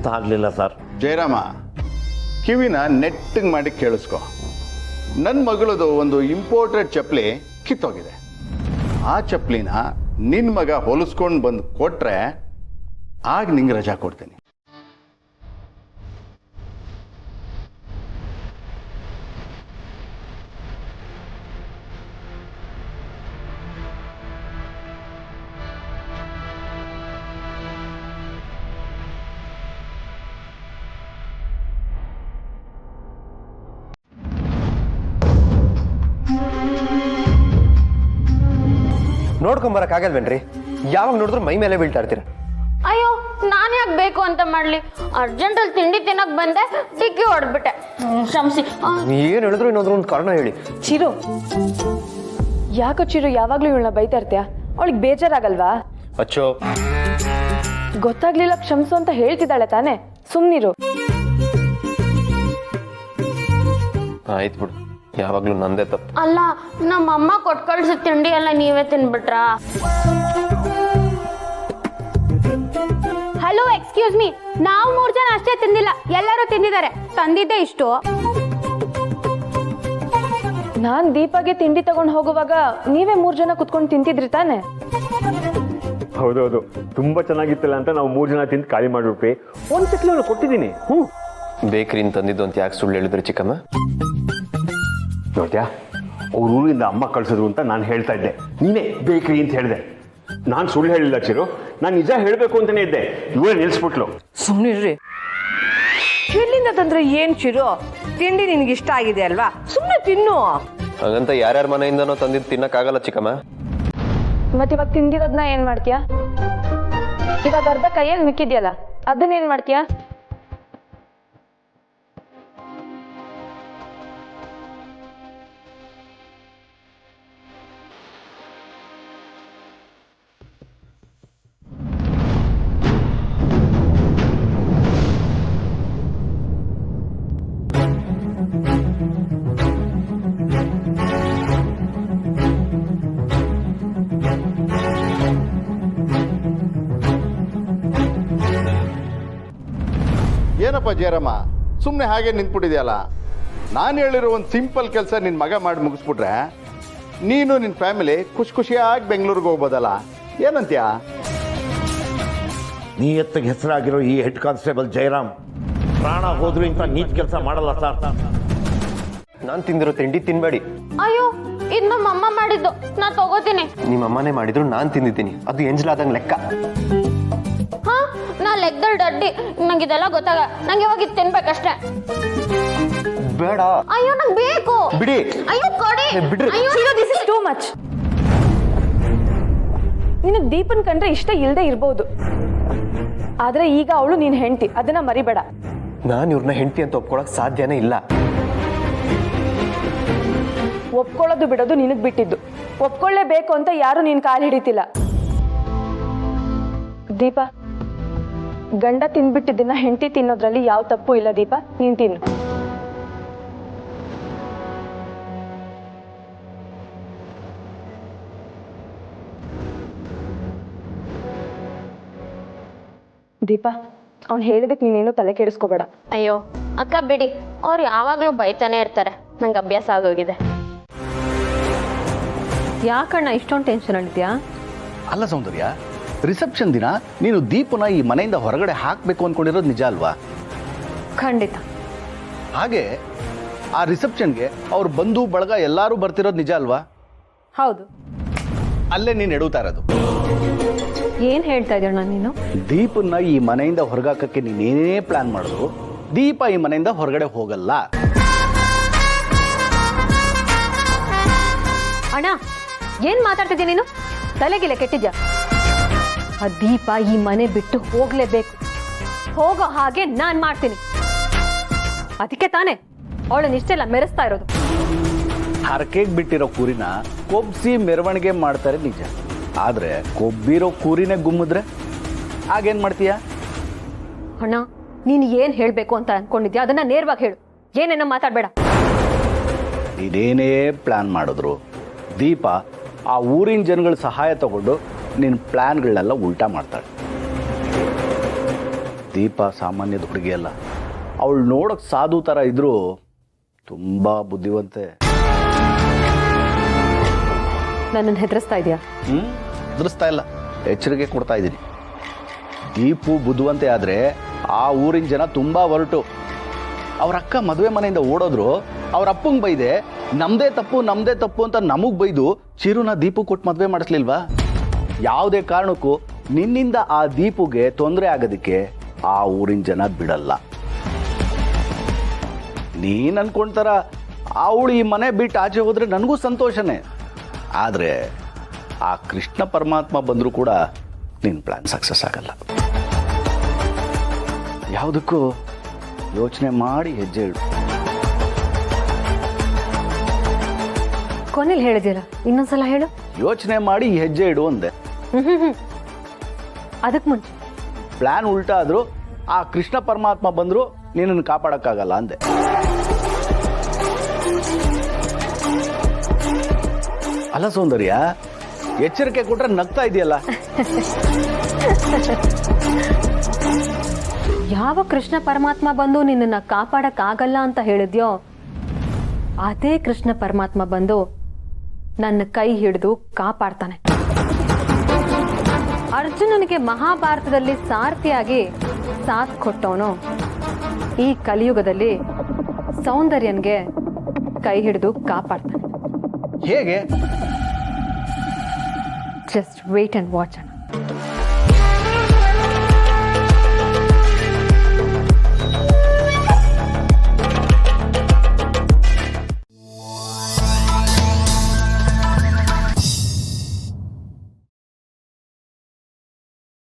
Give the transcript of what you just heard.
ಅರ್ಥ ಆಗಲಿಲ್ಲ ಸರ್. ಜಯರಾಮ, ಕಿವಿನ ನೆಟ್ಟಿಗೆ ಮಾಡಿ ಕೇಳಿಸ್ಕೊ. ನನ್ನ ಮಗಳದು ಒಂದು ಇಂಪೋರ್ಟೆಡ್ ಚಪ್ಪಲಿ ಕಿತ್ತೋಗಿದೆ. ಆ ಚಪ್ಪಲಿನ ನಿನ್ನ ಮಗ ಹೊಲಿಸ್ಕೊಂಡು ಬಂದು ಕೊಟ್ರೆ ಆಗ ನಿಂಗೆ ರಜಾ ಕೊಡ್ತೀನಿ. ನೋಡ್ಕೊಂಬರಕ್ಕಾಗಲ್ವೇನ್ರಿ? ಯಾವಾಗ ನೋಡಿದ್ರು ಮೈ ಮೇಲೆ ಬೀಳ್ತಾ ಇರ್ತೀರ. ಅಯ್ಯೋ, ನಾನು ಯಾಕೆ ಬೇಕು ಅಂತ ಮಾಡ್ಲಿ? ಅರ್ಜೆಂಟಲ್ಲಿ ತಿಂಡಿ ತಿನ್ನಕ್ ಬಂದೆ, ಟಿಕ್ಕಿ ಹೊಡೆದ್ಬಿಟ್ಟೆ. ಕ್ಷಮಿಸಿ. ಏನು ಹೇಳಿದ್ರು ಇನ್ನೊಂದ್ರ ಒಂದು ಕಾರಣ ಹೇಳಿ. ಚಿರು, ಯಾಕೋ ಚಿರು ಯಾವಾಗ್ಲೂ ಇವಳನ್ನ ಬೈತಾ ಇರ್ತೀಯ? ಅವಳಿಗೆ ಬೇಜಾರಾಗಲ್ವಾ? ಅಚ್ಚೋ, ಗೊತ್ತಾಗ್ಲಿಲ್ಲ ಕ್ಷಮಿಸು ಅಂತ ಹೇಳ್ತಿದ್ದಾಳೆ ತಾನೆ, ಸುಮ್ನಿರು. ಆಯ್ತು ಬಿಡು, ಯಾವಾಗ್ಲೂ ನಂದೇ ತಪ್ಪು. ಅಲ್ಲ, ನಮ್ಮಮ್ಮ ಕೊಟ್ಟು ಕಳ್ಸಿದ ತಿಂಡಿ ಎಲ್ಲ ನೀವೇ ತಿನ್ಬಿಟ್ರಾ? ಹಲೋ, ಎಕ್ಸ್ಕ್ಯೂಸ್ ಮೀ, ನಾವು 3 ಜನ ಅಷ್ಟೇ ತಿಂದಿಲ್ಲ, ಎಲ್ಲರೂ ತಿಂದಿದ್ದಾರೆ. ತಂದಿದ್ದೆ ಇಷ್ಟು. ನಾನ್ ದೀಪಾಗೆ ತಿಂಡಿ ತಗೊಂಡು ಹೋಗುವಾಗ ನೀವೇ 3 ಜನ ಕುತ್ಕೊಂಡು ತಿಂತಿದ್ರಿ ತಾನೆ? ಹೌದೌದು, ತುಂಬಾ ಚೆನ್ನಾಗಿತ್ತಲ್ಲ ಅಂತ ನಾವು 3 ಜನ ತಿಂದು ಖಾಲಿ ಮಾಡ್ಬಿಟ್ವಿ. ಒಂದು ಚಕ್ಲಿ ಅವಳು ಕೊಟ್ಟಿದ್ದೀನಿ. ಬೇಕರಿಯಿಂದ ತಂದಿದ್ದು ಅಂತ ಯಾಕೆ ಸುಳ್ಳು ಹೇಳಿದ್ರಿ ಚಿಕ್ಕಮ್ಮ? ನೋಡ್ಯಾ, ಅವ್ರ ಊರಿಂದ ಅಮ್ಮ ಕಳ್ಸಿದ್ರು ಅಂತ ನಾನು ಹೇಳ್ತಾ ಇದ್ದೆ, ನೀನೇ ಬೇಕ್ರಿ ಅಂತ ಹೇಳಿದೆ. ನಾನು ಸುಳ್ಳು ಹೇಳಿಲ್ಲ ಚಿರು, ನಾನು ನಿಜ ಹೇಳಬೇಕು ಅಂತಾನೆ ಇದ್ದೆ. ಇವಳೇ ನಿಲ್ಸ್ಬಿಟ್ಲು. ಸುಮ್ಮನಿರ್ರಿ. ಎಲ್ಲಿಂದ ತಂದ್ರೆ ಏನ್ ಚಿರು? ತಿಂಡಿ ನಿನ್ಗೆ ಇಷ್ಟ ಆಗಿದೆ ಅಲ್ವಾ, ಸುಮ್ಮನೆ ತಿನ್ನು. ಹಾಗಂತ ಯಾರ್ಯಾರ ಮನೆಯಿಂದನೋ ತಂದಿದ್ದು ತಿನ್ನಕ್ಕಾಗಲ್ಲ ಚಿಕ್ಕಮ್ಮ. ಮತ್ ಇವಾಗ ತಿಂದಿರೋದ್ನ ಏನ್ ಮಾಡ್ತೀಯಾ? ಇವಾಗ ಅರ್ಧ ಕೈಯಲ್ಲಿ ಮಿಕ್ಕಿದ್ಯಲ್ಲ, ಅದನ್ನ ಏನ್ ಮಾಡ್ತೀಯಾ? ಏನಪ್ಪ ಜಯರಾಮ, ಸುಮ್ಮನೆ ಹಾಗೆ ನಿಂತ್ಬಿಟ್ಟಿದೆಯಲ್ಲ? ನಾನು ಹೇಳಿರೋ ಒಂದು ಸಿಂಪಲ್ ಕೆಲಸ ನಿನ್ನ ಮಗ ಮಾಡಿ ಮುಗಿಸ್ಬಿಟ್ರೆ ನೀನು ನಿನ್ನ ಫ್ಯಾಮಿಲಿ ಖುಷಿಯಾಗಿ ಬೆಂಗಳೂರಿಗೆ ಹೋಗ್ಬೋದಲ್ಲ, ಏನಂತ್ಯಾ? ನಿಯತ್ತಿಗೆ ಹೆಸರಾಗಿರೋ ಈ ಹೆಡ್ ಕಾನ್ಸ್ಟೇಬಲ್ ಜಯರಾಮ್ ಪ್ರಾಣ ಹೋದ್ರು ಇಂಥ ನೀಚ್ ಕೆಲಸ ಮಾಡಲ್ಲ ಸರ್. ನಾನು ತಿಂದಿರೋ ತಿಂಡಿ ತಿನ್ಬೇಡಿ. ಅಯ್ಯೋ, ಇದು ನಮ್ಮಮ್ಮ ಮಾಡಿದ್ದು, ನಾ ತಗೋತೀನಿ. ನಿಮ್ಮ ಅಮ್ಮನೇ ಮಾಡಿದ್ರು ನಾನು ತಿಂದಿದ್ದೀನಿ, ಅದು ಎಂಜಲಾದಂಗೆ ಲೆಕ್ಕ. ಹಾ, ನಾ ಲೆಕ್ಕದಲ್ಲಿ ಡಡ್ಡಿ, ನಂಗೆ ಇದೆಲ್ಲ ಗೊತ್ತಾಗ. ನಂಗೆ ಇವಾಗ ಇದು ತಿನ್ಬೇಕಷ್ಟೇ. ಬೇಡ. ಅಯ್ಯೋ, ನಂಗೆ ಬೇಕು. ಬಿಡಿ. ಅಯ್ಯೋ, ಕೊಡಿ. ಬಿಡ್ರಿ. Chiru, this is too much. ನಿನಗ್ ದೀಪನ್ ಕಂಡ್ರೆ ಇಷ್ಟ ಇಲ್ದೇ ಇರ್ಬೋದು, ಆದ್ರೆ ಈಗ ಅವಳು ನೀನ್ ಹೆಂಡತಿ, ಅದನ್ನ ಮರಿಬೇಡ. ನಾನು ಇವ್ರನ್ನ ಹೆಂಡತಿ ಅಂತ ಒಪ್ಕೊಳಕ್ ಸಾಧ್ಯನೇ ಇಲ್ಲ. ಒಪ್ಕೊಳ್ಳೋದು ಬಿಡೋದು ನಿನಗ್ ಬಿಟ್ಟಿದ್ದು. ಒಪ್ಕೊಳ್ಳೇಬೇಕು ಅಂತ ಯಾರು ನೀನ್ ಕಾಲು ಹಿಡಿತಿಲ್ಲ. ದೀಪ, ಗಂಡ ತಿನ್ಬಿಟ್ಟಿದ್ದನ್ನ ಹೆಂಡತಿ ತಿನ್ನೋದ್ರಲ್ಲಿ ಯಾವ ತಪ್ಪು ಇಲ್ಲ. ದೀಪ, ನೀನ್ ತಿನ್ನು. ದೀಪ, ಅವ್ನು ಹೇಳಿದಕ್ಕೆ ನೀನೇನು ತಲೆ ಕೆಡಿಸ್ಕೋಬೇಡ. ಅಯ್ಯೋ ಅಕ್ಕ, ಬಿಡಿ, ಅವ್ರು ಯಾವಾಗ್ಲೂ ಬೈತಾನೆ ಇರ್ತಾರೆ, ನಂಗೆ ಅಭ್ಯಾಸ ಆಗೋಗಿದೆ. ಯಾಕಣ್ಣ ಇಷ್ಟೊಂದು ಟೆನ್ಷನ್ ಆಗಿದ್ಯಾ? ಅಲ್ಲ ಸೌಂದರ್ಯ, ರಿಸೆಪ್ಷನ್ ದಿನ ನೀನು ದೀಪನ ಈ ಮನೆಯಿಂದ ಹೊರಗಡೆ ಹಾಕಬೇಕು ಅಂದ್ಕೊಂಡಿರೋದು ನಿಜ ಅಲ್ವಾ? ಖಂಡಿತ. ಹಾಗೆ ಆ ರಿಸೆಪ್ಷನ್ಗೆ ಅವ್ರ ಬಂಧು ಬಳಗ ಎಲ್ಲರೂ ಬರ್ತಿರೋದು ನಿಜ ಅಲ್ವಾ? ಹೌದು. ಅಲ್ಲೇ ನೀನು ಎಡುತ್ತಾ ಇರೋದು. ಏನ್ ಹೇಳ್ತಾ ಇದ್ದೀಯ ನೀನು? ದೀಪನ್ನ ಈ ಮನೆಯಿಂದ ಹೊರಗಾಕಕ್ಕೆ ನೀನೇನೇ ಪ್ಲಾನ್ ಮಾಡಿದ್ರು ದೀಪ ಈ ಮನೆಯಿಂದ ಹೊರಗಡೆ ಹೋಗಲ್ಲ. ಅಣ್ಣ, ಏನ್ ಮಾತಾಡ್ತಿದ್ಯಾ ನೀನು? ತಲೆಗಿಲೆ ಕೆಟ್ಟಿದ್ಯಾ? ಆ ದೀಪ ಈ ಮನೆ ಬಿಟ್ಟು ಹೋಗ್ಲೇಬೇಕು. ಹೋಗೋ ಹಾಗೆ ನಾನ್ ಮಾಡ್ತೀನಿ. ಅದಕ್ಕೆ ತಾನೇ ಅವಳನ್ನ ಇಷ್ಟೆಲ್ಲ ಮೆರೆಸ್ತಾ ಇರೋದು. ಹರಕೆಗೆ ಬಿಟ್ಟಿರೋ ಕುರಿನ ಕೊಬ್ಬಿಸಿ ಮೆರವಣಿಗೆ ಮಾಡ್ತಾರೆ ನಿಜ, ಆದ್ರೆ ಕೊಬ್ಬಿರೋ ಕುರಿನೇ ಗುಮ್ಮಿದ್ರೆ ಆಗೇನ್ ಮಾಡ್ತೀಯ? ಅಣ್ಣ, ನೀನು ಏನ್ ಹೇಳ್ಬೇಕು ಅಂತ ಅನ್ಕೊಂಡಿದ್ಯಾ ಅದನ್ನ ನೇರವಾಗಿ ಹೇಳು, ಏನೇನೋ ಮಾತಾಡ್ಬೇಡ. ಇದೇನೇ ಪ್ಲಾನ್ ಮಾಡಿದ್ರು ದೀಪ ಆ ಊರಿನ ಜನಗಳ ಸಹಾಯ ತಗೊಂಡು ನಿನ್ನ ಪ್ಲಾನ್ಗಳನ್ನೆಲ್ಲ ಉಲ್ಟಾ ಮಾಡ್ತಾಳೆ. ದೀಪ ಸಾಮಾನ್ಯದ ಹುಡುಗಿ ಅಲ್ಲ. ಅವಳು ನೋಡೋಕೆ ಸಾಧು ಥರ ಇದ್ರೂ ತುಂಬ ಬುದ್ಧಿವಂತೆ. ನನ್ನನ್ನು ಹೆದರಿಸ್ತಾ ಇದೆಯಾ? ಎದುರಿಸ್ತಾ ಇಲ್ಲ, ಎಚ್ಚರಿಕೆ ಕೊಡ್ತಾ ಇದ್ದೀನಿ. ದೀಪು ಬುದ್ಧಿವಂತೆ ಆದರೆ ಆ ಊರಿನ ಜನ ತುಂಬ ಹೊರಟು. ಅವ್ರ ಅಕ್ಕ ಮದುವೆ ಮನೆಯಿಂದ ಓಡೋದ್ರು, ಅವ್ರ ಅಪ್ಪಂಗೆ ಬೈದೆ ನಮ್ಮದೇ ತಪ್ಪು ಅಂತ ನಮಗೆ ಬೈದು ಚಿರುನ ದೀಪು ಕೊಟ್ಟು ಮದುವೆ ಮಾಡಿಸ್ಲಿಲ್ವಾ? ಯಾವುದೇ ಕಾರಣಕ್ಕೂ ನಿನ್ನಿಂದ ಆ ದೀಪುಗೆ ತೊಂದರೆ ಆಗೋದಕ್ಕೆ ಆ ಊರಿನ ಜನ ಬಿಡಲ್ಲ. ನೀನು ಅನ್ಕೊಂತಾರ ಅವಳು ಈ ಮನೆ ಬಿಟ್ಟು ಆಚೆ ಹೋದರೆ ನನಗೂ ಸಂತೋಷನೇ. ಆದರೆ ಆ ಕೃಷ್ಣ ಪರಮಾತ್ಮ ಬಂದರೂ ಕೂಡ ನಿನ್ನ ಪ್ಲ್ಯಾನ್ ಸಕ್ಸಸ್ ಆಗಲ್ಲ. ಯಾವುದಕ್ಕೂ ಯೋಚನೆ ಮಾಡಿ ಹೆಜ್ಜೆ ಇಡು. ಕೊನೆಯಲ್ಲಿ ಹೇಳಿದಿಲ್ಲ, ಇನ್ನೊಂದ್ಸಲ ಹೇಳು. ಯೋಚನೆ ಮಾಡಿ ಹೆಜ್ಜೆ ಇಡು ಅಂದೆ. ಅದಕ್ಕೆ ಮುಂಚೆ ಪ್ಲ್ಯಾನ್ ಉಲ್ಟಾ ಆದರೂ ಆ ಕೃಷ್ಣ ಪರಮಾತ್ಮ ಬಂದರೂ ನಿನ್ನನ್ನು ಕಾಪಾಡೋಕ್ಕಾಗಲ್ಲ ಅಂದೆ. ಅಲ್ಲ ಸೌಂದರ್ಯ, ಎಚ್ಚರಿಕೆ ಕೊಟ್ರೆ ನಗ್ತಾ ಇದೆಯಲ್ಲ. ಯಾವ ಕೃಷ್ಣ ಪರಮಾತ್ಮ ಬಂದು ನಿನ್ನನ್ನ ಕಾಪಾಡಕ್ಕಾಗಲ್ಲ ಅಂತ ಹೇಳಿದ್ಯೋ ಅದೇ ಕೃಷ್ಣ ಪರಮಾತ್ಮ ಬಂದು ನನ್ನ ಕೈ ಹಿಡಿದು ಕಾಪಾಡ್ತಾನೆ. ಅರ್ಜುನನಿಗೆ ಮಹಾಭಾರತದಲ್ಲಿ ಸಾರಥಿಯಾಗಿ ಸಾಥ್ ಕೊಟ್ಟವನು ಈ ಕಲಿಯುಗದಲ್ಲಿ ಸೌಂದರ್ಯನ್ಗೆ ಕೈ ಹಿಡಿದು ಕಾಪಾಡ್ತಾನೆ. ಹೇಗೆ? ಜಸ್ಟ್ ವೇಟ್ ಅಂಡ್ ವಾಚ್ ಅಣ್ಣ.